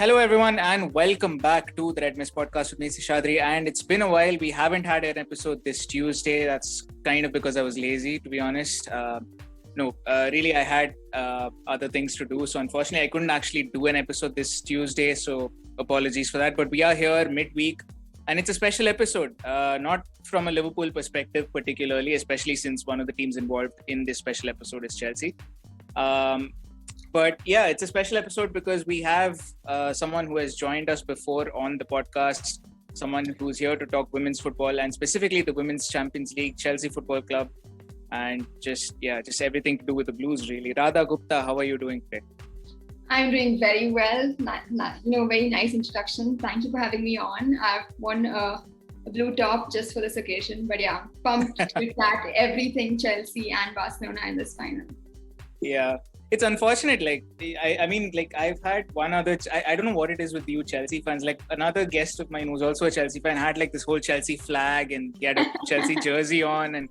Hello, everyone, and welcome back to the Red Mist podcast with me, Seshadri. And it's been a while. We haven't had an episode this Tuesday. That's kind of because I was lazy, to be honest. Really, I had other things to do. So, unfortunately, I couldn't actually do an episode this Tuesday. So, apologies for that. But we are here midweek, and it's a special episode. Not from a Liverpool perspective, particularly, especially since one of the teams involved in this special episode is Chelsea. But yeah, it's a special episode because we have someone who has joined us before on the podcast, someone who's here to talk women's football and specifically the Women's Champions League, Chelsea Football Club, and just everything to do with the Blues, really. Radha Gupta, how are you doing today? I'm doing very well. Very nice introduction. Thank you for having me on. I've won a blue top just for this occasion. But yeah, pumped to chat everything Chelsea and Barcelona in this final. Yeah. It's unfortunate. I've had one other. I don't know what it is with you Chelsea fans. Like another guest of mine who's also a Chelsea fan had like this whole Chelsea flag and he had a Chelsea jersey on and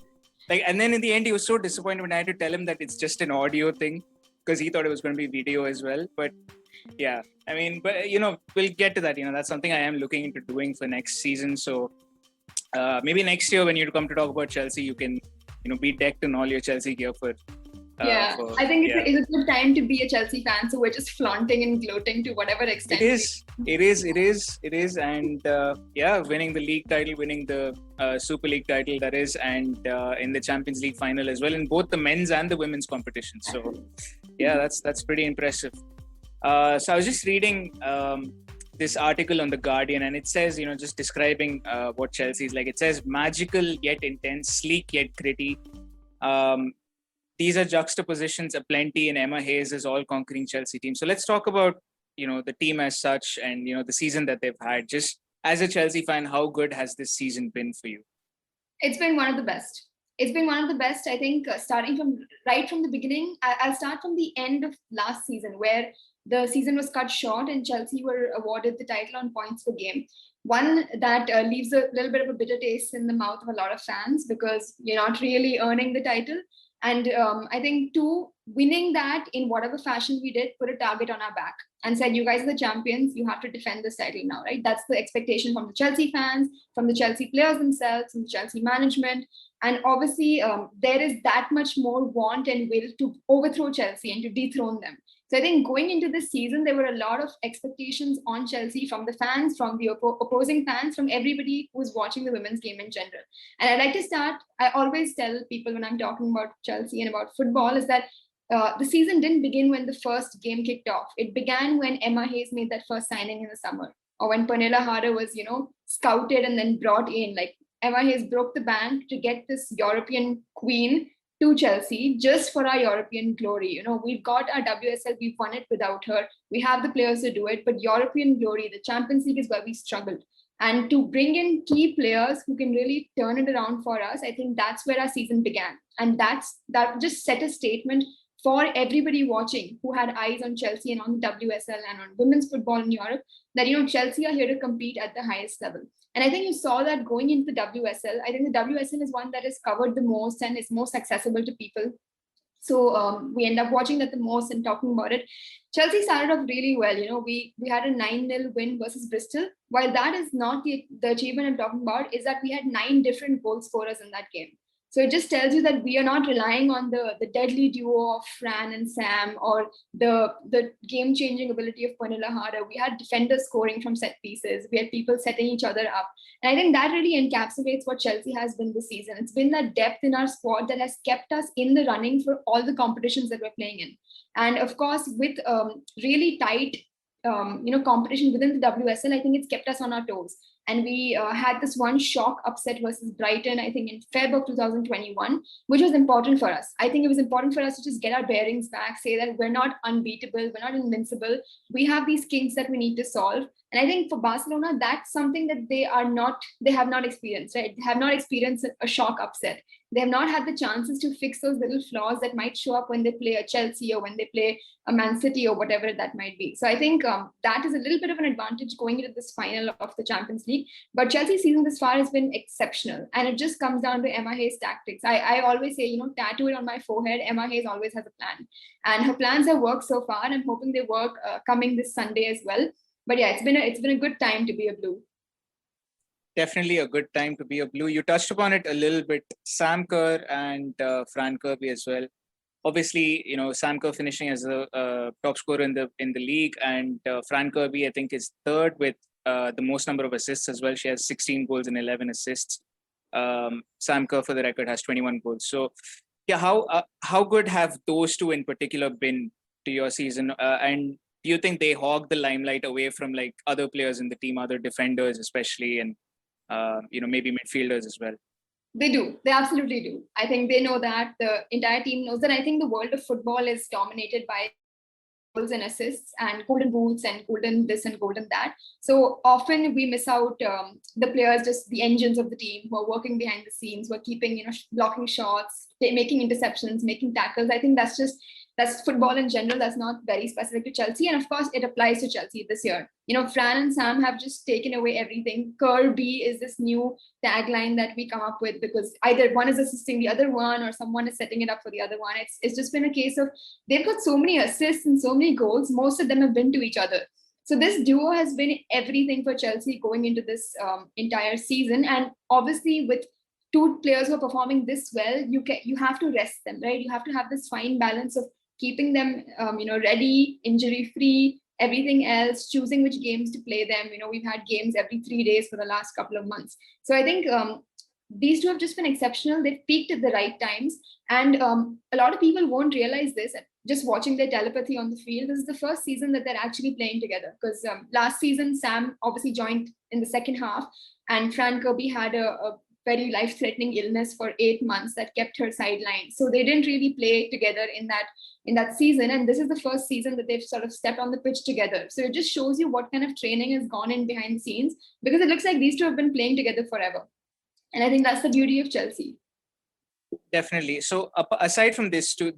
then in the end he was so disappointed when I had to tell him that it's just an audio thing because he thought it was going to be video as well. But yeah, we'll get to that. That's something I am looking into doing for next season. So maybe next year when you come to talk about Chelsea, you can be decked in all your Chelsea gear for. I think it's a good time to be a Chelsea fan, so we're just flaunting and gloating to whatever extent. It is, and winning the league title, winning the Super League title, that is, and in the Champions League final as well, in both the men's and the women's competition. So, yeah, that's pretty impressive. So I was just reading this article on The Guardian, and it says, just describing what Chelsea is like. It says magical yet intense, sleek yet gritty. These are juxtapositions aplenty in Emma Hayes' all-conquering Chelsea team. So let's talk about, the team as such and, the season that they've had. Just as a Chelsea fan, how good has this season been for you? It's been one of the best. I think, starting from the beginning. I'll start from the end of last season where the season was cut short and Chelsea were awarded the title on points per game. One that leaves a little bit of a bitter taste in the mouth of a lot of fans because you're not really earning the title. And I think two, winning that in whatever fashion we did, put a target on our back and said, you guys are the champions, you have to defend this title now, right? That's the expectation from the Chelsea fans, from the Chelsea players themselves, from the Chelsea management. And obviously, there is that much more want and will to overthrow Chelsea and to dethrone them. So I think going into this season, there were a lot of expectations on Chelsea from the fans, from the opposing fans, from everybody who's watching the women's game in general. And I'd like to start, I always tell people when I'm talking about Chelsea and about football is that the season didn't begin when the first game kicked off. It began when Emma Hayes made that first signing in the summer, or when Pernilla Harder was, scouted and then brought in. Like Emma Hayes broke the bank to get this European queen to Chelsea just for our European glory. We've got our WSL, we've won it without her. We have the players to do it, but European glory, the Champions League is where we struggled. And to bring in key players who can really turn it around for us, I think that's where our season began. And that just set a statement for everybody watching who had eyes on Chelsea and on the WSL and on women's football in Europe, that, Chelsea are here to compete at the highest level. And I think you saw that going into the WSL. I think the WSL is one that is covered the most and is most accessible to people. So we end up watching that the most and talking about it. Chelsea started off really well. We had a 9-0 win versus Bristol. While that is not the achievement I'm talking about, is that we had 9 different goal scorers in that game. So it just tells you that we are not relying on the deadly duo of Fran and Sam or the game-changing ability of Pernilla Harder. We had defenders scoring from set pieces. We had people setting each other up. And I think that really encapsulates what Chelsea has been this season. It's been that depth in our squad that has kept us in the running for all the competitions that we're playing in. And of course, with really tight competition within the WSL, I think it's kept us on our toes. And we had this one shock upset versus Brighton, I think in Feb of 2021, which was important for us. I think it was important for us to just get our bearings back, say that we're not unbeatable, we're not invincible. We have these kinks that we need to solve. And I think for Barcelona, that's something that they have not experienced, right? They have not experienced a shock upset. They have not had the chances to fix those little flaws that might show up when they play a Chelsea or when they play a Man City or whatever that might be. So I think that is a little bit of an advantage going into this final of the Champions League. But Chelsea's season this far has been exceptional. And it just comes down to Emma Hayes' tactics. I always say, tattoo it on my forehead. Emma Hayes always has a plan. And her plans have worked so far. I'm hoping they work coming this Sunday as well. But yeah, it's been a good time to be a Blue. Definitely a good time to be a Blue. You touched upon it a little bit. Sam Kerr and Fran Kirby as well. Obviously, Sam Kerr finishing as a top scorer in the league, and Fran Kirby I think is third with the most number of assists as well. She has 16 goals and 11 assists. Sam Kerr, for the record, has 21 goals. So, yeah, how good have those two in particular been to your season? And do you think they hog the limelight away from like other players in the team, other defenders especially, and maybe midfielders as well? They do. They absolutely do. I think they know that. The entire team knows that. I think the world of football is dominated by goals and assists and golden boots and golden this and golden that. So often we miss out the players, just the engines of the team who are working behind the scenes, who are keeping, blocking shots, making interceptions, making tackles. I think that's football in general. That's not very specific to Chelsea. And of course, it applies to Chelsea this year. Fran and Sam have just taken away everything. Kirby is this new tagline that we come up with because either one is assisting the other one or someone is setting it up for the other one. It's just been a case of they've got so many assists and so many goals. Most of them have been to each other. So this duo has been everything for Chelsea going into this entire season. And obviously, with two players who are performing this well, you have to rest them, right? You have to have this fine balance of keeping them, ready, injury free, everything else, choosing which games to play them. We've had games every 3 days for the last couple of months. So I think these two have just been exceptional. They've peaked at the right times. And a lot of people won't realize this. Just watching their telepathy on the field, this is the first season that they're actually playing together. Because last season, Sam obviously joined in the second half, and Fran Kirby had a very life-threatening illness for 8 months that kept her sidelined. So they didn't really play together in that season. And this is the first season that they've sort of stepped on the pitch together. So it just shows you what kind of training has gone in behind the scenes, because it looks like these two have been playing together forever. And I think that's the beauty of Chelsea. Definitely. So aside from these two,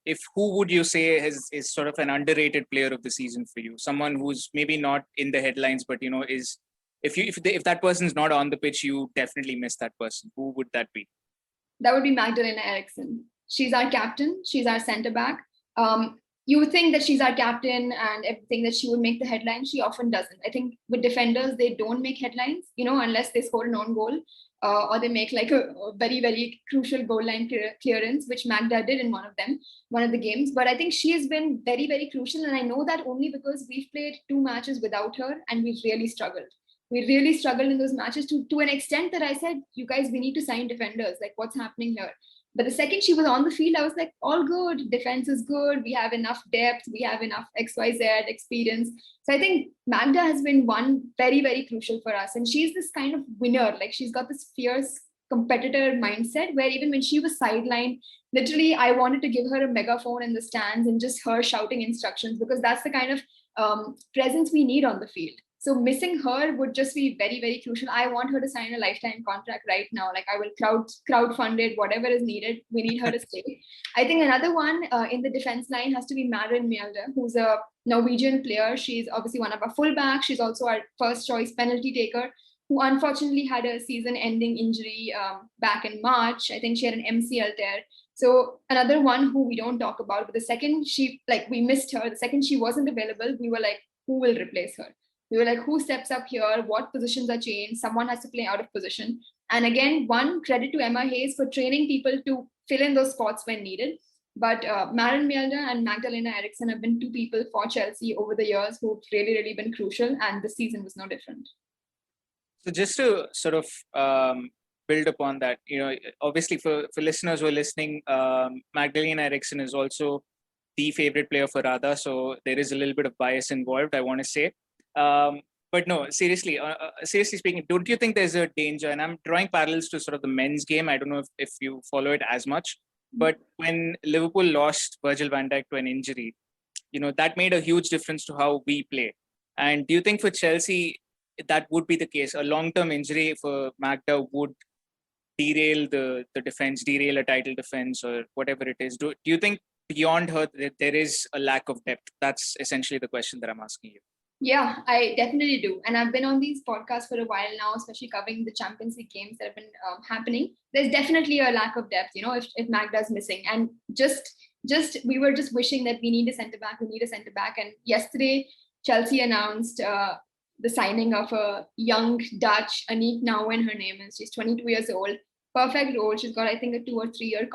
if who would you say is sort of an underrated player of the season for you? Someone who's maybe not in the headlines, but is if that person's not on the pitch, you definitely miss that person. Who would that be? That would be Magdalena Eriksson. She's our captain. She's our centre back. You would think that she's our captain and everything, that she would make the headlines. She often doesn't. I think with defenders, they don't make headlines, unless they score an own goal or they make like a very, very crucial goal line clearance, which Magda did in one of the games. But I think she has been very, very crucial. And I know that only because we've played 2 matches without her and we've really struggled. We really struggled in those matches to an extent that I said, you guys, we need to sign defenders. Like, what's happening here? But the second she was on the field, I was like, all good. Defense is good. We have enough depth. We have enough XYZ experience. So I think Magda has been one very, very crucial for us. And she's this kind of winner. Like, she's got this fierce competitor mindset where even when she was sidelined, literally, I wanted to give her a megaphone in the stands and just her shouting instructions, because that's the kind of presence we need on the field. So missing her would just be very, very crucial. I want her to sign a lifetime contract right now. Like, I will crowdfund it, whatever is needed. We need her to stay. I think another one in the defense line has to be Maren Mjelde, who's a Norwegian player. She's obviously one of our fullbacks. She's also our first choice penalty taker, who unfortunately had a season-ending injury back in March. I think she had an MCL tear. So another one who we don't talk about, but the second we missed her, the second she wasn't available, we were like, who will replace her? We were like, who steps up here? What positions are changed? Someone has to play out of position. And again, one credit to Emma Hayes for training people to fill in those spots when needed. But Maren Mjelde and Magdalena Eriksson have been 2 people for Chelsea over the years who've really, really been crucial. And this season was no different. So just to sort of build upon that, obviously for listeners who are listening, Magdalena Eriksson is also the favorite player for Radha. So there is a little bit of bias involved, I want to say. But no, seriously speaking, don't you think there's a danger? And I'm drawing parallels to sort of the men's game. I don't know if you follow it as much, but when Liverpool lost Virgil van Dijk to an injury, that made a huge difference to how we play. And do you think for Chelsea, that would be the case? A long-term injury for Magda would derail the defense, derail a title defense or whatever it is. Do you think beyond her, there is a lack of depth? That's essentially the question that I'm asking you. Yeah, I definitely do. And I've been on these podcasts for a while now, especially covering the Champions League games that have been happening. There's definitely a lack of depth, if Magda's missing. And we were just wishing that we need a centre back. And yesterday, Chelsea announced the signing of a young Dutch, Aniek Nouwen, her name is. She's 22 years old. Perfect role. She's got, I think, a 2 or 3 year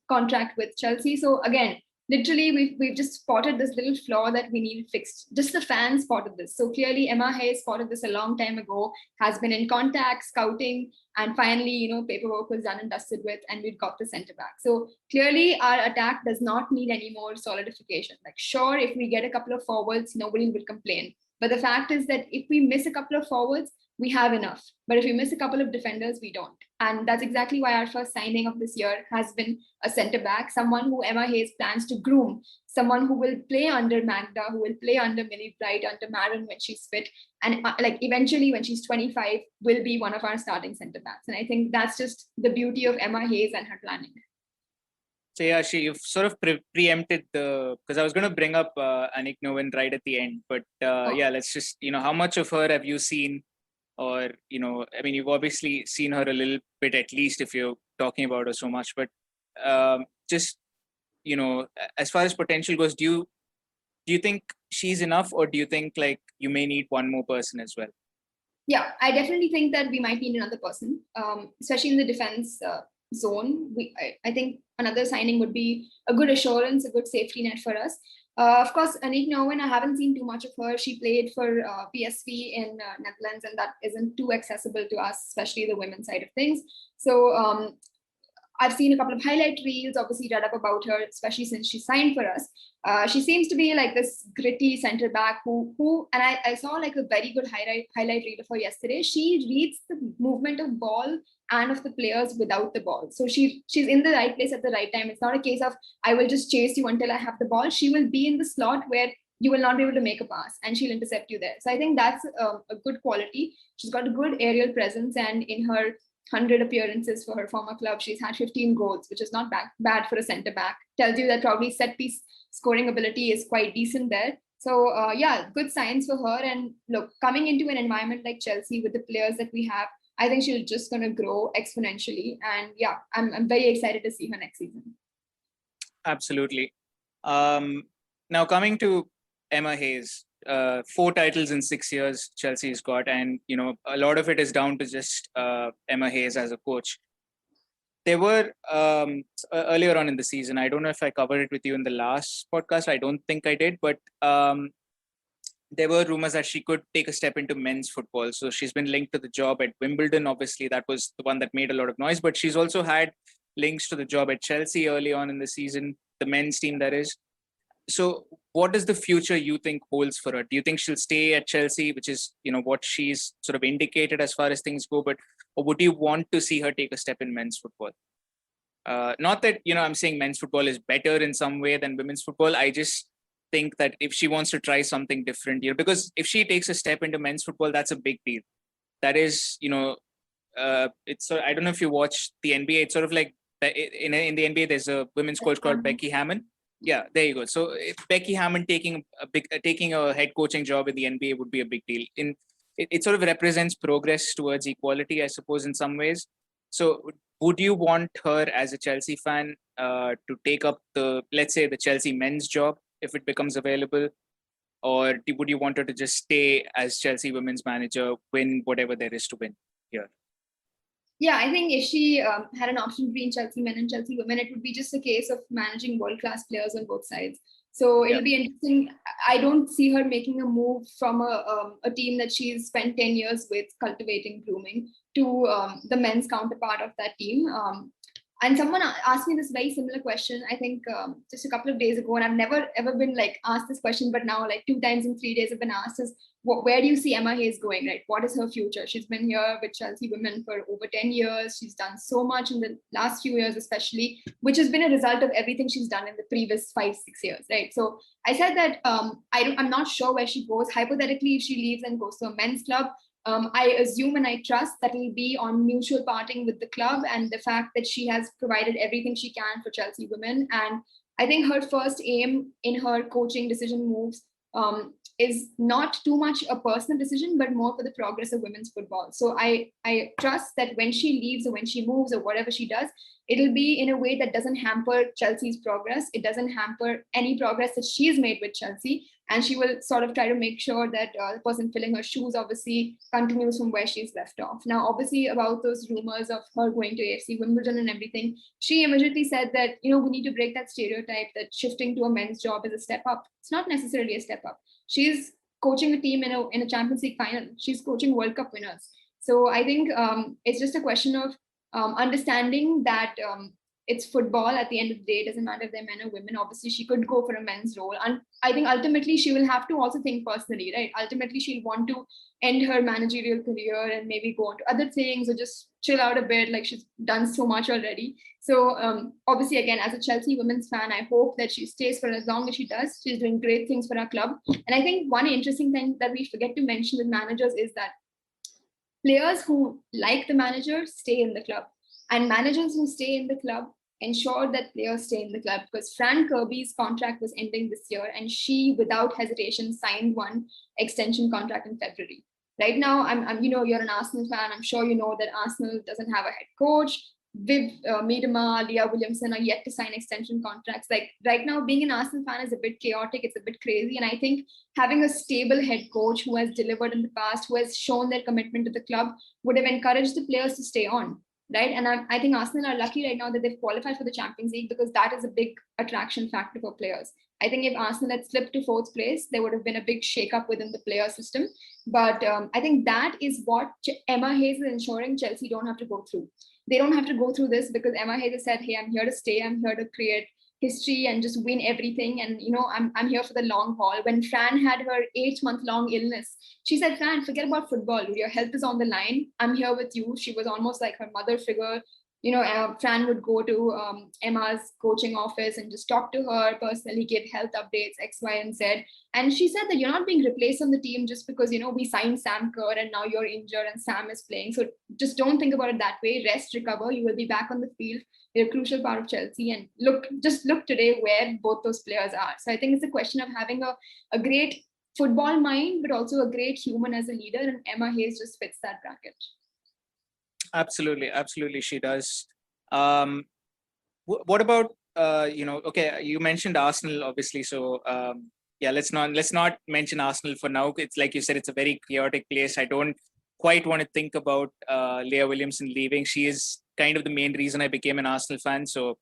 contract with Chelsea. So again, literally, we've just spotted this little flaw that we need fixed. Just the fans spotted this. So clearly, Emma Hayes spotted this a long time ago, has been in contact, scouting, and finally, paperwork was done and dusted with, and we've got the centre back. So clearly, our attack does not need any more solidification. Like, sure, if we get a couple of forwards, nobody will complain. But the fact is that if we miss a couple of forwards, we have enough. But if we miss a couple of defenders, we don't. And that's exactly why our first signing of this year has been a centre back, someone who Emma Hayes plans to groom, someone who will play under Magda, who will play under Millie Bright, under Maren when she's fit, and eventually when she's 25 will be one of our starting centre backs. And I think that's just the beauty of Emma Hayes and her planning. So yeah, you've sort of preempted because I was going to bring up Aniek Nouwen right at the end, but yeah, let's just, how much of her have you seen? Or, I mean, you've obviously seen her a little bit, at least if you're talking about her so much, but just, as far as potential goes, do you think she's enough, or do you think like you may need one more person as well? Yeah, I definitely think that we might need another person, especially in the defense zone. I think another signing would be a good assurance, a good safety net for us. Of course, Aniek Nouwen, I haven't seen too much of her. She played for PSV in Netherlands, and that isn't too accessible to us, especially the women's side of things. So I've seen a couple of highlight reels, obviously read up about her, especially since she signed for us. She seems to be like this gritty center back who and I saw like a very good highlight reel of her yesterday. She reads the movement of ball and of the players without the ball. So she's in the right place at the right time. It's not a case of I will just chase you until I have the ball. She will be in the slot where you will not be able to make a pass, and she'll intercept you there. So I think that's a good quality. She's got a good aerial presence, and in her 100 appearances for her former club, she's had 15 goals, which is not bad for a centre back. Tells you that probably set piece scoring ability is quite decent there. So yeah, good signs for her. And look, coming into an environment like Chelsea with the players that we have, I think she's just going to grow exponentially. And yeah, I'm very excited to see her next season. Absolutely. Now coming to Emma Hayes, 4 titles in 6 years Chelsea's got, and a lot of it is down to just Emma Hayes as a coach. There were earlier on in the season, I don't know if I covered it with you in the last podcast, I don't think I did, but there were rumors that she could take a step into men's football. So she's been linked to the job at Wimbledon. Obviously, that was the one that made a lot of noise, but she's also had links to the job at Chelsea early on in the season, the men's team that is. So what is the future you think holds for her? Do you think she'll stay at Chelsea, which is, what she's sort of indicated as far as things go, or would you want to see her take a step in men's football? Not that, I'm saying men's football is better in some way than women's football. I just think that if she wants to try something different, because if she takes a step into men's football, that's a big deal. That is, it's, I don't know if you watch the NBA. It's sort of like in the NBA, there's a women's coach called Becky Hammon. Yeah, there you go. So if Becky Hammon taking a head coaching job in the NBA would be a big deal. It sort of represents progress towards equality, I suppose, in some ways. So would you want her as a Chelsea fan to take up let's say the Chelsea men's job if it becomes available? Or would you want her to just stay as Chelsea women's manager, win whatever there is to win here? Yeah, I think if she had an option between Chelsea men and Chelsea women, it would be just a case of managing world-class players on both sides. So it'll be interesting. I don't see her making a move from a team that she's spent 10 years with cultivating, grooming, to the men's counterpart of that team. And someone asked me this very similar question, I think just a couple of days ago, and I've never ever been like asked this question, but now like 2 times in 3 days I've been asked is, where do you see Emma Hayes going, right? What is her future? She's been here with Chelsea women for over 10 years. She's done so much in the last few years, especially, which has been a result of everything she's done in the previous 5-6 years, right? So I said that I'm not sure where she goes. Hypothetically, if she leaves and goes to a men's club, I assume and I trust that will be on mutual parting with the club and the fact that she has provided everything she can for Chelsea women. And I think her first aim in her coaching decision moves is not too much a personal decision, but more for the progress of women's football. So I trust that when she leaves or when she moves or whatever she does, it'll be in a way that doesn't hamper Chelsea's progress. It doesn't hamper any progress that she's made with Chelsea. and she will sort of try to make sure that the person filling her shoes obviously continues from where she's left off. Now, obviously, about those rumors of her going to AFC Wimbledon and everything, she immediately said that, we need to break that stereotype that shifting to a men's job is a step up. It's not necessarily a step up. She's coaching a team in a Champions League final. She's coaching World Cup winners. So I think it's just a question of understanding that it's football. At the end of the day, it doesn't matter if they're men or women. Obviously, she could go for a men's role. And I think ultimately she will have to also think personally, right? Ultimately, she'll want to end her managerial career and maybe go on to other things or just chill out a bit, like she's done so much already. So obviously, again, as a Chelsea women's fan, I hope that she stays for as long as she does. She's doing great things for our club. And I think one interesting thing that we forget to mention with managers is that players who like the manager stay in the club, and managers who stay in the club ensure that players stay in the club, because Fran Kirby's contract was ending this year and she, without hesitation, signed one extension contract in February. Right now, I'm you're an Arsenal fan. I'm sure you know that Arsenal doesn't have a head coach. Viv Miedema, Leah Williamson are yet to sign extension contracts. Like right now, being an Arsenal fan is a bit chaotic. It's a bit crazy. And I think having a stable head coach who has delivered in the past, who has shown their commitment to the club, would have encouraged the players to stay on. Right. And I think Arsenal are lucky right now that they've qualified for the Champions League, because that is a big attraction factor for players. I think if Arsenal had slipped to fourth place, there would have been a big shake-up within the player system. But I think that is what Emma Hayes is ensuring Chelsea don't have to go through. They don't have to go through this because Emma Hayes has said, hey, I'm here to stay. I'm here to create history and just win everything. And, I'm here for the long haul. When Fran had her 8-month-long illness, she said, Fran, forget about football. Your health is on the line. I'm here with you. She was almost like her mother figure. Fran would go to Emma's coaching office and just talk to her personally, give health updates, X, Y, and Z. And she said that you're not being replaced on the team just because, we signed Sam Kerr and now you're injured and Sam is playing. So just don't think about it that way. Rest, recover. You will be back on the field. You're a crucial part of Chelsea. And look today where both those players are. So I think it's a question of having a great football mind, but also a great human as a leader. And Emma Hayes just fits that bracket. Absolutely, she does. What about okay, you mentioned Arsenal, obviously. So let's not mention Arsenal for now. It's like you said, it's a very chaotic place. I don't quite want to think about Leah Williamson leaving. She is kind of the main reason I became an Arsenal fan. So,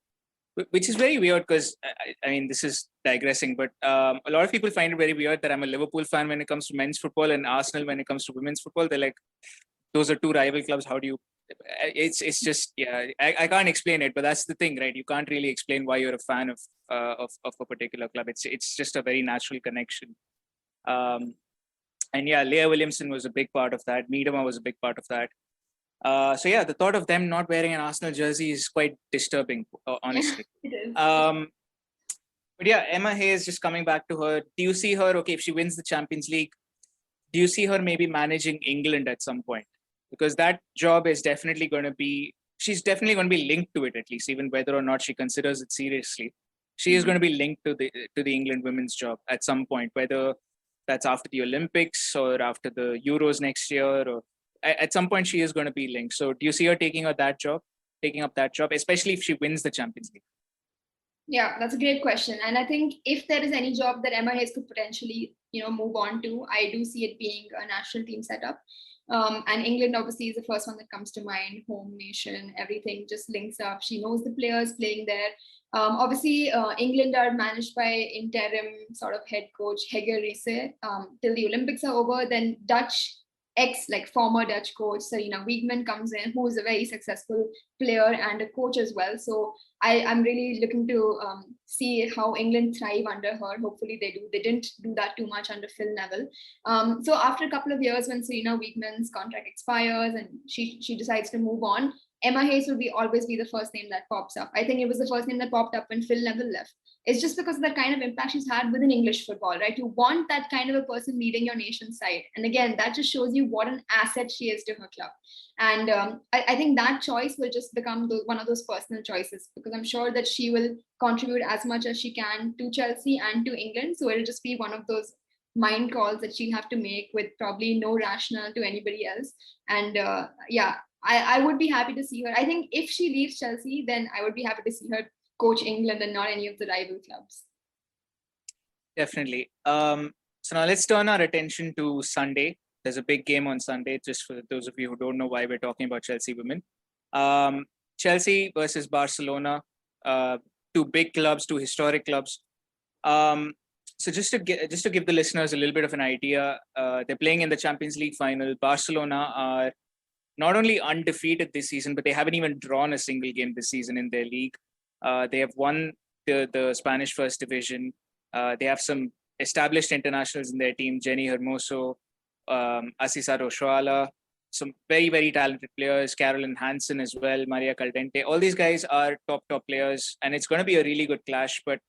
which is very weird because I mean, this is digressing, but a lot of people find it very weird that I'm a Liverpool fan when it comes to men's football and Arsenal when it comes to women's football. They're like, those are two rival clubs. How do you? It's just I can't explain it, but that's the thing, right? You can't really explain why you're a fan of a particular club. It's just a very natural connection. And Leah Williamson was a big part of that. Miedema was a big part of that. The thought of them not wearing an Arsenal jersey is quite disturbing, honestly. It is. But Emma Hayes, just coming back to her, do you see her, okay, if she wins the Champions League, do you see her maybe managing England at some point? Because that job is definitely going to be, she's definitely going to be linked to it, at least, even whether or not she considers it seriously. She is going to be linked to the England women's job at some point, whether that's after the Olympics or after the Euros next year, or at some point she is going to be linked. So do you see her taking up that job, especially if she wins the Champions League? Yeah, that's a great question. And I think if there is any job that Emma Hayes could potentially, move on to, I do see it being a national team setup. And England obviously is the first one that comes to mind. Home nation, everything just links up. She knows the players playing there. Obviously, England are managed by interim sort of head coach Hege Riise till the Olympics are over. Then former Dutch coach Sarina Wiegman comes in, who is a very successful player and a coach as well. So I'm really looking to see how England thrive under her. Hopefully they do. They didn't do that too much under Phil Neville. So after a couple of years, when Sarina Wiegman's contract expires and she decides to move on, Emma Hayes will always be the first name that pops up. I think it was the first name that popped up when Phil Neville left. It's just because of the kind of impact she's had within English football, right? You want that kind of a person leading your nation's side. And again, that just shows you what an asset she is to her club. And I think that choice will just become one of those personal choices, because I'm sure that she will contribute as much as she can to Chelsea and to England. So it'll just be one of those mind calls that she'll have to make with probably no rationale to anybody else. And I would be happy to see her. I think if she leaves Chelsea, then I would be happy to see her coach England and not any of the rival clubs. Definitely. So now let's turn our attention to Sunday. There's a big game on Sunday, just for those of you who don't know why we're talking about Chelsea women. Um, Chelsea versus Barcelona, uh, two big clubs, two historic clubs. Um, so just to give the listeners a little bit of an idea, they're playing in the Champions League final. Barcelona are not only undefeated this season, but they haven't even drawn a single game this season in their league. They have won the Spanish First Division. They have some established internationals in their team: Jenny Hermoso, Asisat Oshoala, some very, very talented players, Carolyn Hansen as well, Maria Caldente. All these guys are top players, and it's going to be a really good clash. But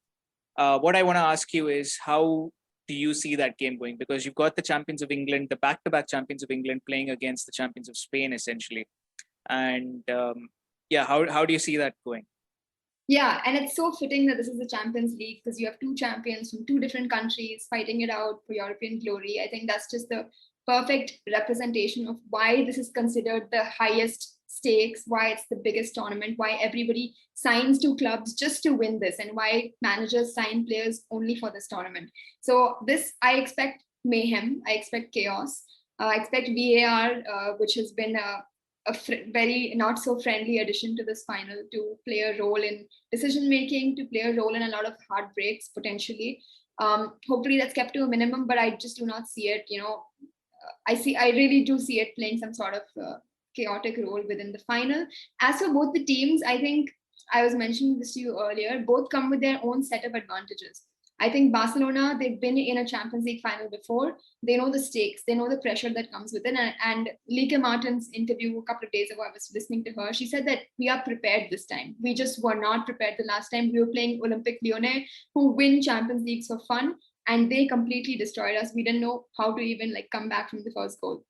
what I want to ask you is, how do you see that game going? Because you've got the champions of England, the back-to-back champions of England, playing against the champions of Spain, essentially. And yeah, how do you see that going? Yeah, and it's so fitting that this is the Champions League because you have two champions from two different countries fighting it out for European glory. I think that's just the perfect representation of why this is considered the highest stakes, why it's the biggest tournament, why everybody signs to clubs just to win this, and why managers sign players only for this tournament. So this, I expect mayhem, I expect chaos. I expect VAR, which has been very not so friendly addition to this final, to play a role in decision making, to play a role in a lot of heartbreaks potentially. Hopefully that's kept to a minimum, but I just do not see it. I really do see it playing some sort of chaotic role within the final. As for both the teams, I think I was mentioning this to you earlier. Both come with their own set of advantages. I think Barcelona, they've been in a Champions League final before. They know the stakes, they know the pressure that comes with it. And Lieke Martens' interview a couple of days ago, I was listening to her. She said that we are prepared this time. We just were not prepared the last time. We were playing Olympique Lyonnais, who win Champions Leagues for fun, and they completely destroyed us. We didn't know how to even come back from the first goal.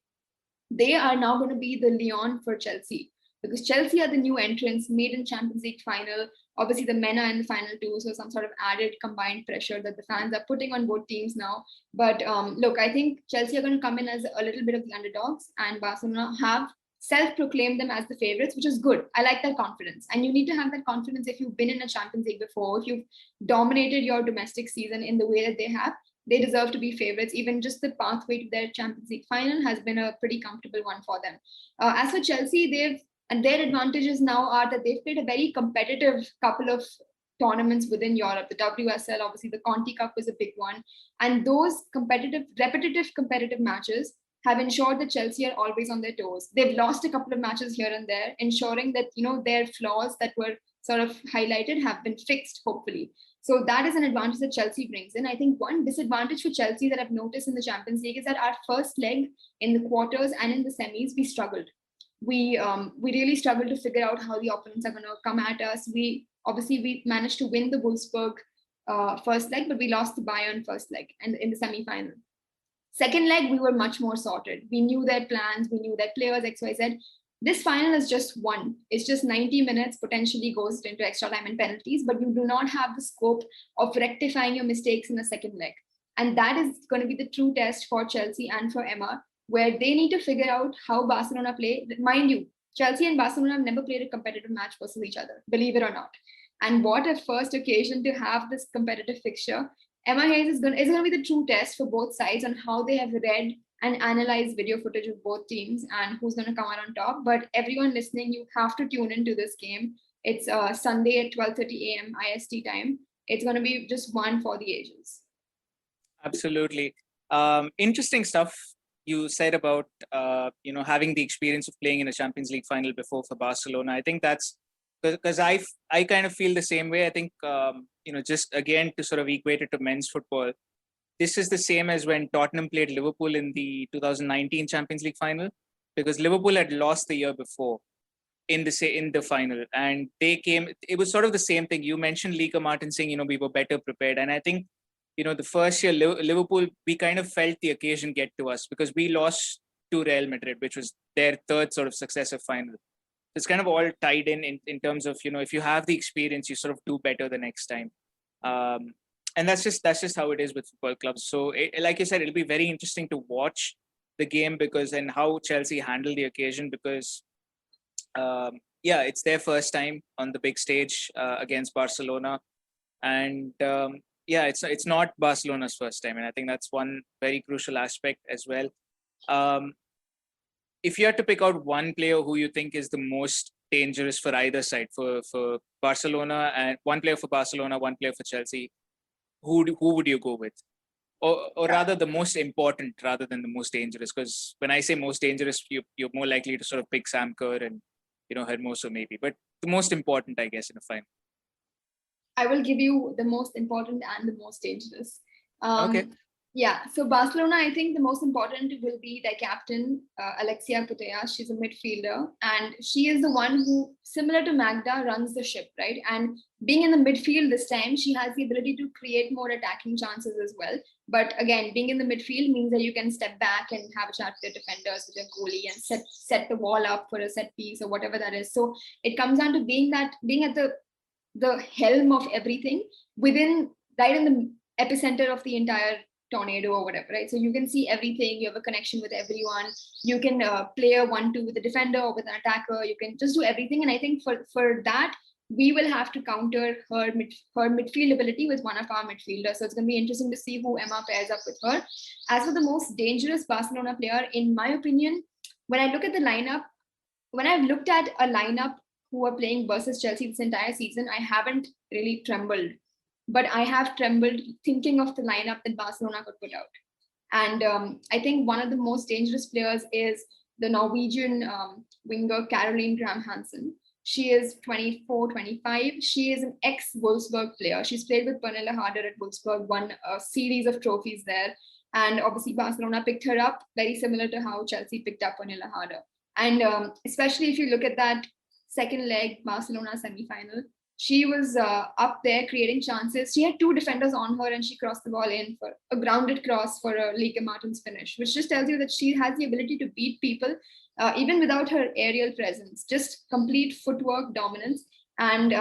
They are now going to be the Lyon for Chelsea, because Chelsea are the new entrants, made in Champions League final. Obviously, the men are in the final too, so some sort of added combined pressure that the fans are putting on both teams now. But look, I think Chelsea are going to come in as a little bit of the underdogs, and Barcelona have self-proclaimed them as the favorites, which is good. I like that confidence, and you need to have that confidence if you've been in a Champions League before, if you've dominated your domestic season in the way that they have. They deserve to be favorites. Even just the pathway to their Champions League final has been a pretty comfortable one for them. As for Chelsea, their advantages now are that they've played a very competitive couple of tournaments within Europe. The WSL, obviously, the Conti Cup was a big one, and those repetitive competitive matches have ensured that Chelsea are always on their toes. They've lost a couple of matches here and there, ensuring that their flaws that were sort of highlighted have been fixed, hopefully. So that is an advantage that Chelsea brings in. I think one disadvantage for Chelsea that I've noticed in the Champions League is that our first leg in the quarters and in the semis, we struggled. We really struggled to figure out how the opponents are going to come at us. We managed to win the Wolfsburg first leg, but we lost the Bayern first leg and in the semi-final. Second leg, we were much more sorted. We knew their plans, we knew their players, XYZ. This final is just one. It's just 90 minutes, potentially goes into extra time and penalties, but you do not have the scope of rectifying your mistakes in the second leg. And that is going to be the true test for Chelsea and for Emma, where they need to figure out how Barcelona play. Mind you, Chelsea and Barcelona have never played a competitive match versus each other, believe it or not. And what a first occasion to have this competitive fixture. Emma Hayes is going to be the true test for both sides on how they have read and analyze video footage of both teams and who's going to come out on top. But everyone listening, you have to tune into this game. It's Sunday at 12:30 a.m. IST time. It's going to be just one for the ages. Absolutely. Interesting stuff you said about having the experience of playing in a Champions League final before for Barcelona. I think that's because I kind of feel the same way. I think just again to sort of equate it to men's football, this is the same as when Tottenham played Liverpool in the 2019 Champions League final, because Liverpool had lost the year before in the final, and they came. It was sort of the same thing. You mentioned Lieke Martens saying we were better prepared, and I think the first year Liverpool, we kind of felt the occasion get to us because we lost to Real Madrid, which was their third sort of successive final. It's kind of all tied in terms of if you have the experience, you sort of do better the next time. And that's just how it is with football clubs. So like you said, it'll be very interesting to watch the game and how Chelsea handle the occasion, because it's their first time on the big stage against Barcelona, and yeah, it's not Barcelona's first time, and I think that's one very crucial aspect as well. Um, if you had to pick out one player who you think is the most dangerous for either side, for Barcelona, and one player for Barcelona, one player for Chelsea, who would you go with? Or rather the most important rather than the most dangerous, because when I say most dangerous, you're more likely to sort of pick Sam Kerr and Hermoso maybe, but the most important, I guess, in a final. I will give you the most important and the most dangerous. Okay. Yeah, so Barcelona, I think the most important will be their captain, Alexia Putellas. She's a midfielder, and she is the one who, similar to Magda, runs the ship, right? And being in the midfield this time, she has the ability to create more attacking chances as well. But again, being in the midfield means that you can step back and have a chat with the defenders, with your goalie, and set the wall up for a set piece or whatever that is. So it comes down to being at the helm of everything right in the epicenter of the entire tornado or whatever, right? So you can see everything, you have a connection with everyone, you can play a 1-2 with a defender or with an attacker, you can just do everything. And I think for that, we will have to counter her midfield ability with one of our midfielders. So it's going to be interesting to see who Emma pairs up with her. As for the most dangerous Barcelona player, in my opinion, when I look at the lineup, when I've looked at a lineup who are playing versus Chelsea this entire season, I haven't really trembled. But I have trembled thinking of the lineup that Barcelona could put out. And I think one of the most dangerous players is the Norwegian winger Caroline Graham Hansen. She is 24, 25. She is an ex-Wolfsburg player. She's played with Pernille Harder at Wolfsburg, won a series of trophies there. And obviously Barcelona picked her up, very similar to how Chelsea picked up Pernille Harder. And especially if you look at that second leg Barcelona semi-final, she was up there creating chances. She had two defenders on her and she crossed the ball in for a grounded cross for a Lieke Martens finish, which just tells you that she has the ability to beat people even without her aerial presence, just complete footwork dominance. And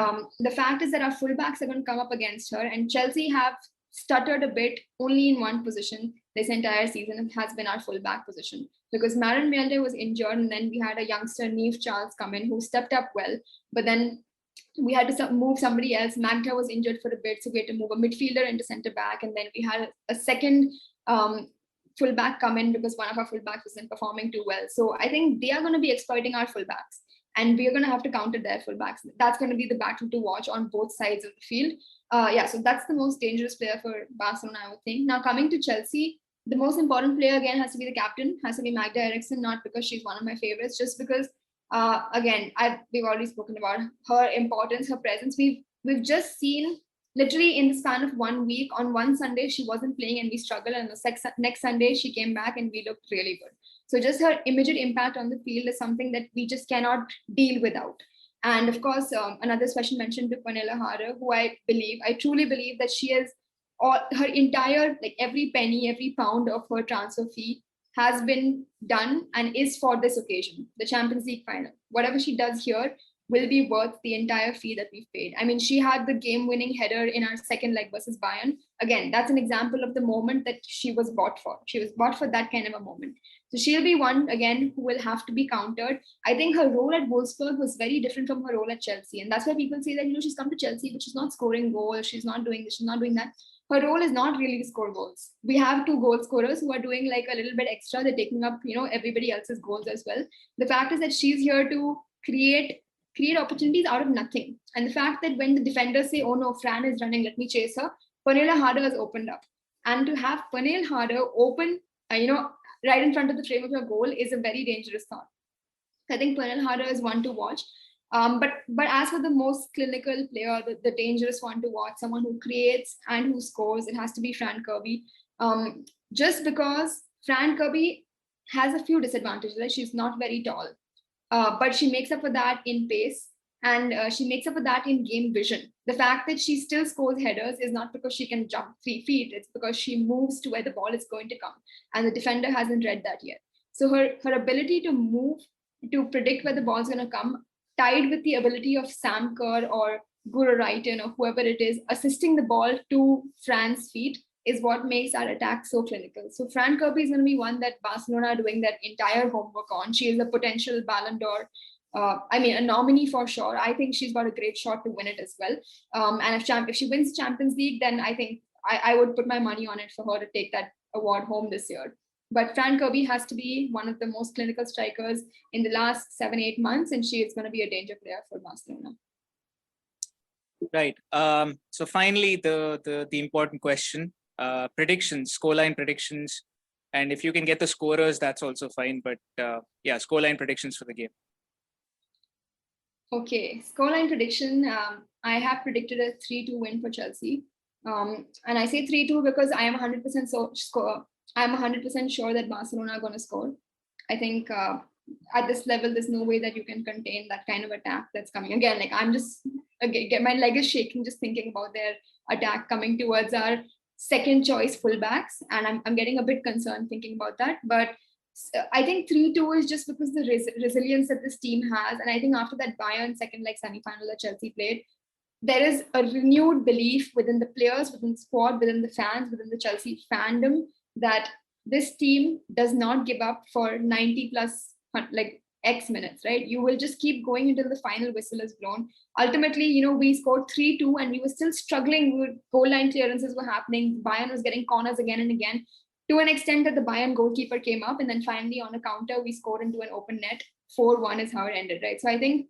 the fact is that our fullbacks are going to come up against her, and Chelsea have stuttered a bit only in one position this entire season. It has been our fullback position, because Maren Mjelde was injured, and then we had a youngster, Niamh Charles, come in who stepped up well, but then we had to move somebody else. Magda was injured for a bit, so we had to move a midfielder into centre back, and then we had a second fullback come in because one of our fullbacks wasn't performing too well. So I think they are going to be exploiting our fullbacks, and we are going to have to counter their fullbacks. That's going to be the battle to watch on both sides of the field. So that's the most dangerous player for Barcelona, I would think. Now coming to Chelsea, the most important player again has to be the captain, has to be Magda Eriksson, not because she's one of my favorites, just because again, we've already spoken about her importance, her presence. We've just seen literally in the span of 1 week, on one Sunday she wasn't playing and we struggled, and the next Sunday she came back and we looked really good. So just her immediate impact on the field is something that we just cannot deal without. And of course, another special mention to Pernille Harder, who I truly believe that she has her entire, like every penny, every pound of her transfer fee has been done and is for this occasion, the Champions League final. Whatever she does here will be worth the entire fee that we've paid. I mean, she had the game-winning header in our second leg versus Bayern. Again, that's an example of the moment that she was bought for. She was bought for that kind of a moment. So she'll be one, again, who will have to be countered. I think her role at Wolfsburg was very different from her role at Chelsea. And that's why people say that, she's come to Chelsea, but she's not scoring goals. She's not doing this, she's not doing that. Her role is not really to score goals. We have two goal scorers who are doing like a little bit extra. They're taking up, everybody else's goals as well. The fact is that she's here to create opportunities out of nothing. And the fact that when the defenders say, oh no, Fran is running, let me chase her, Pernille Harder has opened up. And to have Pernille Harder open, right in front of the frame of your goal is a very dangerous thought. I think Pernille Harder is one to watch. But as for the most clinical player, the dangerous one to watch, someone who creates and who scores, it has to be Fran Kirby. Just because Fran Kirby has a few disadvantages, like she's not very tall, but she makes up for that in pace, and she makes up for that in game vision. The fact that she still scores headers is not because she can jump 3 feet, it's because she moves to where the ball is going to come, and the defender hasn't read that yet. So her ability to move, to predict where the ball is going to come, tied with the ability of Sam Kerr or Guro Reiten or whoever it is assisting the ball to Fran's feet, is what makes our attack so clinical. So Fran Kirby is going to be one that Barcelona are doing their entire homework on. She is a potential Ballon d'Or, a nominee for sure. I think she's got a great shot to win it as well. And if she wins Champions League, then I think I would put my money on it for her to take that award home this year. But Fran Kirby has to be one of the most clinical strikers in the last 7-8 months, and she is going to be a danger player for Barcelona. Right. So finally, the important question: predictions, scoreline predictions, and if you can get the scorers, that's also fine. But yeah, scoreline predictions for the game. Okay, scoreline prediction. I have predicted a 3-2 win for Chelsea. And I say 3-2 because I am 100% I'm 100% sure that Barcelona are going to score. I think at this level, there's no way that you can contain that kind of attack that's coming. Again, like I'm just, my leg is shaking just thinking about their attack coming towards our second choice fullbacks. And I'm getting a bit concerned thinking about that. But I think 3-2 is just because the resilience that this team has. And I think after that Bayern second leg semi-final that Chelsea played, there is a renewed belief within the players, within the squad, within the fans, within the Chelsea fandom that this team does not give up for 90 plus like X minutes, right? You will just keep going until the final whistle is blown. Ultimately, you know, we scored 3-2 and we were still struggling with goal line clearances were happening. Bayern was getting corners again and again to an extent that the Bayern goalkeeper came up and then finally on a counter, we scored into an open net. 4-1 is how it ended, right? So I think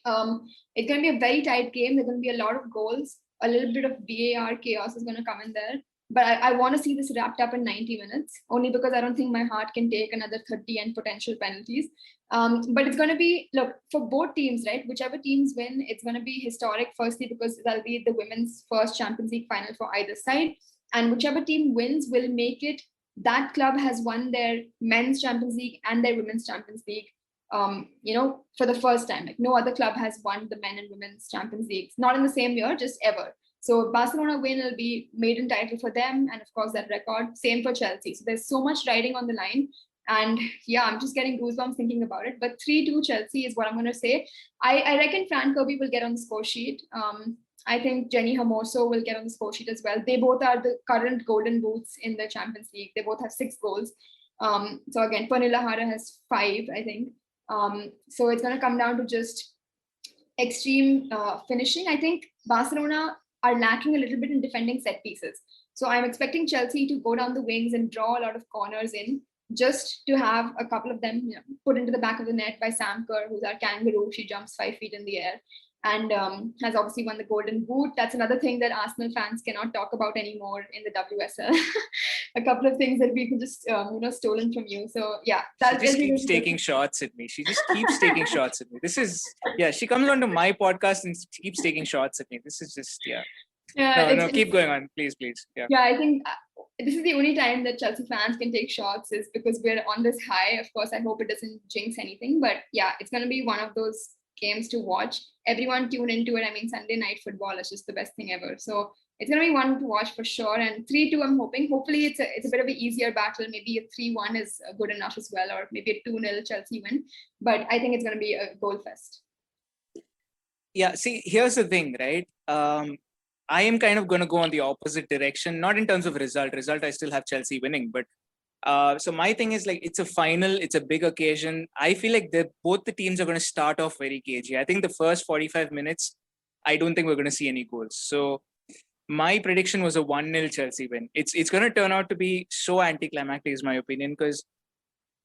it's going to be a very tight game. There's going to be a lot of goals. A little bit of VAR chaos is going to come in there. But I want to see this wrapped up in 90 minutes, only because I don't think my heart can take another 30 and potential penalties. But it's going to be, look, for both teams, right? Whichever teams win, it's going to be historic, firstly, because that'll be the women's first Champions League final for either side. And whichever team wins will make it, that club has won their men's Champions League and their women's Champions League. You know, for the first time, like no other club has won the men and women's Champions Leagues, not in the same year, just ever. So Barcelona win will be maiden title for them, and of course that record, same for Chelsea. So there's so much riding on the line, and yeah, I'm just getting goosebumps thinking about it. But 3-2 Chelsea is what I'm going to say. I reckon Fran Kirby will get on the score sheet. I think Jenny Hermoso will get on the score sheet as well. They both are the current golden boots in the Champions League. They both have 6 goals. So again, Pernilla Harder has 5, I think. So it's going to come down to just extreme finishing. I think Barcelona are lacking a little bit in defending set pieces. So I'm expecting Chelsea to go down the wings and draw a lot of corners in, just to have a couple of them, you know, put into the back of the net by Sam Kerr, who's our kangaroo. She jumps 5 feet in the air and has obviously won the Golden Boot. That's another thing that Arsenal fans cannot talk about anymore in the WSL. A couple of things that we can just, stolen from you. So yeah, she just keeps taking shots at me. She just keeps taking shots at me. This is, yeah, she comes onto my podcast and keeps taking shots at me. This is just, yeah. No, keep going on, please. Yeah. Yeah, I think this is the only time that Chelsea fans can take shots is because we're on this high. Of course, I hope it doesn't jinx anything, but yeah, it's going to be one of those games to watch. Everyone tune into it. I mean, Sunday night football is just the best thing ever. So it's going to be one to watch for sure. And 3-2, I'm hoping. Hopefully, it's a bit of an easier battle. Maybe a 3-1 is good enough as well, or maybe a 2-0 Chelsea win. But I think it's going to be a goal fest. Yeah, see, here's the thing, right? I am kind of going to go on the opposite direction, not in terms of result. I still have Chelsea winning, but so my thing is like, it's a final, it's a big occasion. I feel like both the teams are going to start off very cagey. I think the first 45 minutes, I don't think we're going to see any goals. So my prediction was a 1-0 Chelsea win. It's going to turn out to be so anticlimactic, is my opinion, because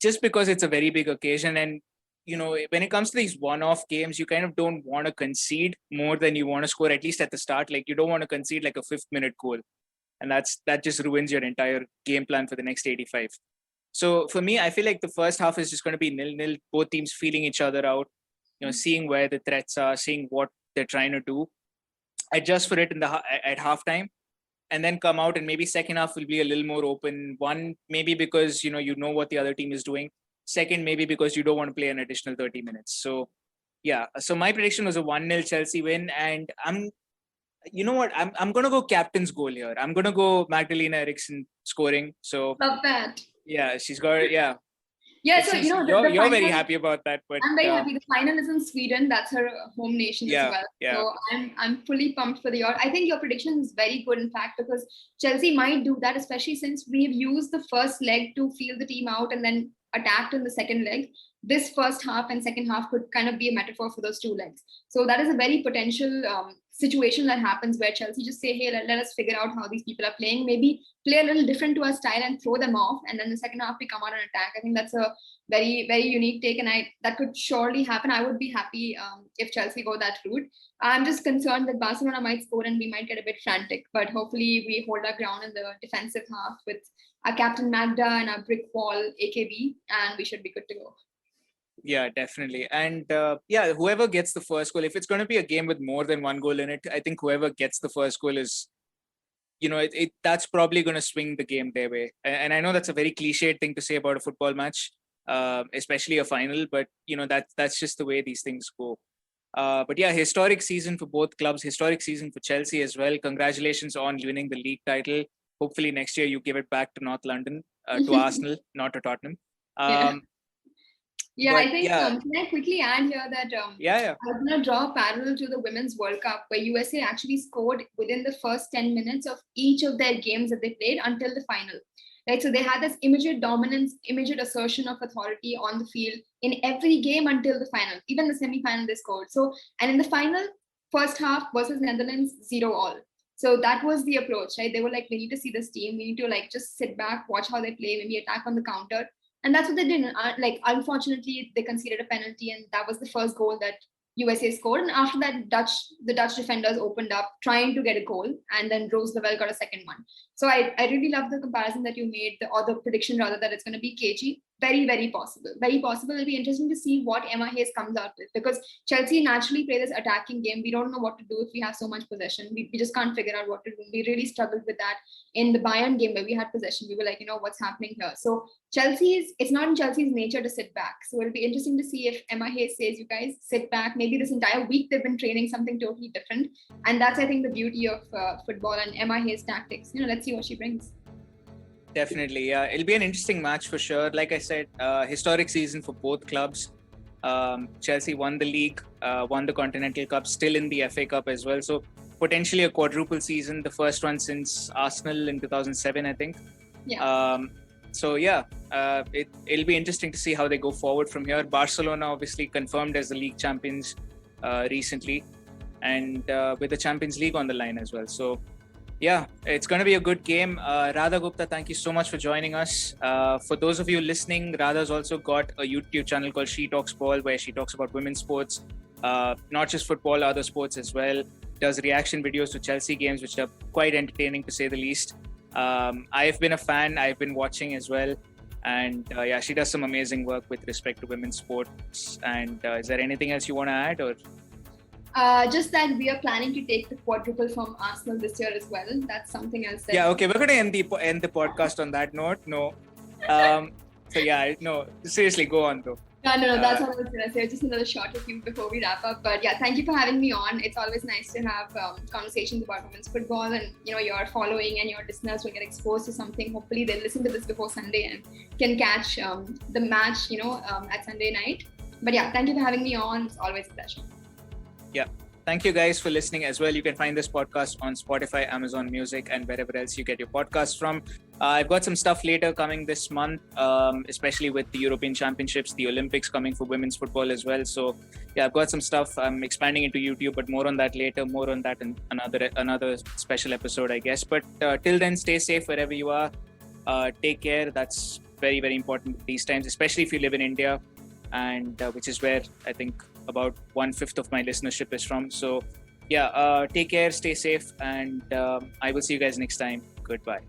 it's a very big occasion, and you know, when it comes to these one-off games, you kind of don't want to concede more than you want to score, at least at the start. Like, you don't want to concede like a 5th-minute goal, and that just ruins your entire game plan for the next 85. So for me, I feel like the first half is just going to be 0-0. Both teams feeling each other out, you know, seeing where the threats are, seeing what they're trying to do, adjust for it at halftime, and then come out, and maybe second half will be a little more open. One, maybe because you know what the other team is doing. Second, maybe because you don't want to play an additional 30 minutes. So yeah, so my prediction was a 1-0 Chelsea win, and I'm going to go captain's goal here. I'm going to go Magdalena Eriksson scoring. So love that. Yeah, she's got, yeah. Yeah, so you're very happy about that, but I'm very happy. The final is in Sweden. That's her home nation as well. Yeah. So I'm fully pumped for I think your prediction is very good, in fact, because Chelsea might do that, especially since we've used the first leg to feel the team out and then attacked in the second leg, this first half and second half could kind of be a metaphor for those two legs. So that is a very potential situation that happens where Chelsea just say, hey, let us figure out how these people are playing, maybe play a little different to our style and throw them off. And then the second half, we come out and attack. I think that's a very, very unique take. And that could surely happen. I would be happy if Chelsea go that route. I'm just concerned that Barcelona might score and we might get a bit frantic. But hopefully we hold our ground in the defensive half with our captain Magda and our brick wall AKB, and we should be good to go. Yeah, definitely. And whoever gets the first goal, if it's going to be a game with more than one goal in it, I think whoever gets the first goal is, that's probably going to swing the game their way. And I know that's a very cliched thing to say about a football match, especially a final, but that's just the way these things go. But yeah, historic season for both clubs, historic season for Chelsea as well. Congratulations on winning the league title. Hopefully next year you give it back to North London, to Arsenal, not to Tottenham. Yeah, I think, can I quickly add here that I'm going to draw a parallel to the Women's World Cup, where USA actually scored within the first 10 minutes of each of their games that they played until the final. Right? So they had this immediate dominance, immediate assertion of authority on the field in every game until the final. Even the semi-final they scored. So, and in the final, first half versus Netherlands, 0-all. So that was the approach, right? They were like, we need to see this team. We need to just sit back, watch how they play, maybe attack on the counter. And that's what they did. Unfortunately, they conceded a penalty, and that was the first goal that USA scored. And after that, the Dutch defenders opened up trying to get a goal, and then Rose Lavelle got a second one. So I really love the comparison that you made, or the prediction rather, that it's going to be cagey. Very, very possible. Very possible. It'll be interesting to see what Emma Hayes comes out with, because Chelsea naturally play this attacking game. We don't know what to do if we have so much possession. We just can't figure out what to do. We really struggled with that in the Bayern game where we had possession. We were like, what's happening here? So it's not in Chelsea's nature to sit back. So it'll be interesting to see if Emma Hayes says, you guys sit back. Maybe this entire week they've been training something totally different. And that's, I think, the beauty of football and Emma Hayes' tactics. Let's see what she brings. Definitely, yeah. It'll be an interesting match for sure. Like I said, historic season for both clubs. Chelsea won the league, won the Continental Cup, still in the FA Cup as well. So potentially a quadruple season, the first one since Arsenal in 2007, I think. Yeah. It'll be interesting to see how they go forward from here. Barcelona obviously confirmed as the league champions recently, and with the Champions League on the line as well. So yeah, it's going to be a good game. Radha Gupta, thank you so much for joining us. For those of you listening, Radha's also got a YouTube channel called She Talks Ball, where she talks about women's sports, not just football, other sports as well. Does reaction videos to Chelsea games, which are quite entertaining to say the least. I've been a fan. I've been watching as well. And she does some amazing work with respect to women's sports. And is there anything else you want to add? Or just that we are planning to take the quadruple from Arsenal this year as well. That's something else. We're going to end the podcast on that note. No. Seriously, go on though. No, that's what I was going to say. Just another shot with you before we wrap up. But yeah, thank you for having me on. It's always nice to have conversations about women's football, and your following and your listeners will get exposed to something. Hopefully they'll listen to this before Sunday and can catch the match, at Sunday night. But yeah, thank you for having me on. It's always a pleasure. Yeah. Thank you guys for listening as well. You can find this podcast on Spotify, Amazon Music, and wherever else you get your podcasts from. I've got some stuff later coming this month, especially with the European Championships, the Olympics coming for women's football as well. So yeah, I've got some stuff. I'm expanding into YouTube, but more on that later. More on that in another special episode, I guess. But till then, stay safe wherever you are. Take care. That's very, very important these times, especially if you live in India, and which is where I think about 1/5 of my listenership is from. So yeah, take care, stay safe, and I will see you guys next time. Goodbye.